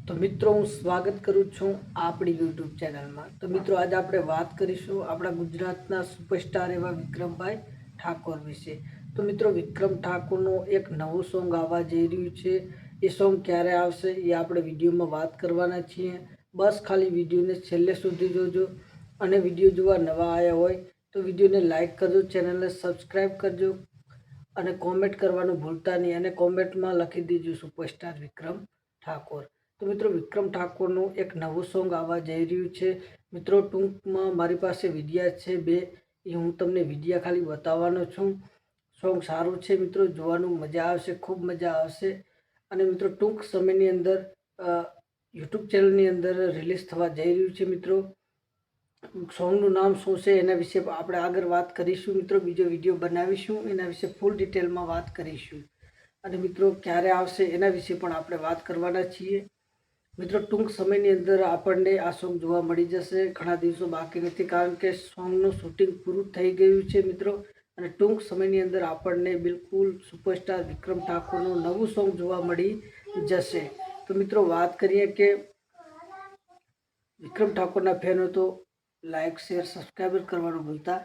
તો મિત્રો હું સ્વાગત કરું છું આપણી યુટ્યુબ ચેનલમાં। તો મિત્રો આજે આપણે વાત કરીશું આપણા ગુજરાતના સુપરસ્ટાર એવા વિક્રમભાઈ ઠાકોર વિશે। તો મિત્રો વિક્રમ ઠાકોરનું એક નવું સોંગ આવવા જઈ રહ્યું છે। એ સોંગ ક્યારે આવશે એ આપણે વિડીયોમાં વાત કરવાના છીએ। બસ ખાલી વિડીયોને છેલ્લે સુધી જોજો અને વિડીયો જોવા નવા આવ્યા હોય તો વિડીયોને લાઇક કરજો, ચેનલને સબસ્ક્રાઈબ કરજો અને કોમેન્ટ કરવાનું ભૂલતા નહીં અને કોમેન્ટમાં લખી દેજો સુપરસ્ટાર વિક્રમ ઠાકોર। તો મિત્રો વિક્રમ ઠાકોરનું એક નવું સોંગ આવવા જઈ રહ્યું છે। મિત્રો ટૂંકમાં મારી પાસે વિડિયા છે બે, એ હું તમને વિડિયા ખાલી બતાવવાનો છું। સોંગ સારું છે મિત્રો, જોવાનું મજા આવશે, ખૂબ મજા આવશે। અને મિત્રો ટૂંક સમયની અંદર યુટ્યુબ ચેનલની અંદર રિલીઝ થવા જઈ રહ્યું છે। મિત્રો સોંગનું નામ શું છે એના વિશે આપણે આગળ વાત કરીશું। મિત્રો બીજો વિડીયો બનાવીશું, એના વિશે ફૂલ ડિટેલમાં વાત કરીશું અને મિત્રો ક્યારે આવશે એના વિશે પણ આપણે વાત કરવાના છીએ। મિત્રો ટૂંક સમયની અંદર આપણને આ સોંગ જોવા મળી જશે, ઘણા દિવસો બાકી નથી કારણ કે સોંગનું શૂટિંગ પૂરું થઈ ગયું છે મિત્રો। અને ટૂંક સમયની અંદર આપણને બિલકુલ સુપરસ્ટાર વિક્રમ ઠાકોરનું નવું સોંગ જોવા મળી જશે। તો મિત્રો વાત કરીએ કે વિક્રમ ઠાકોરના ફેન હોય તો લાઇક, શેર, સબસ્ક્રાઈબ કરવાનું ભૂલતા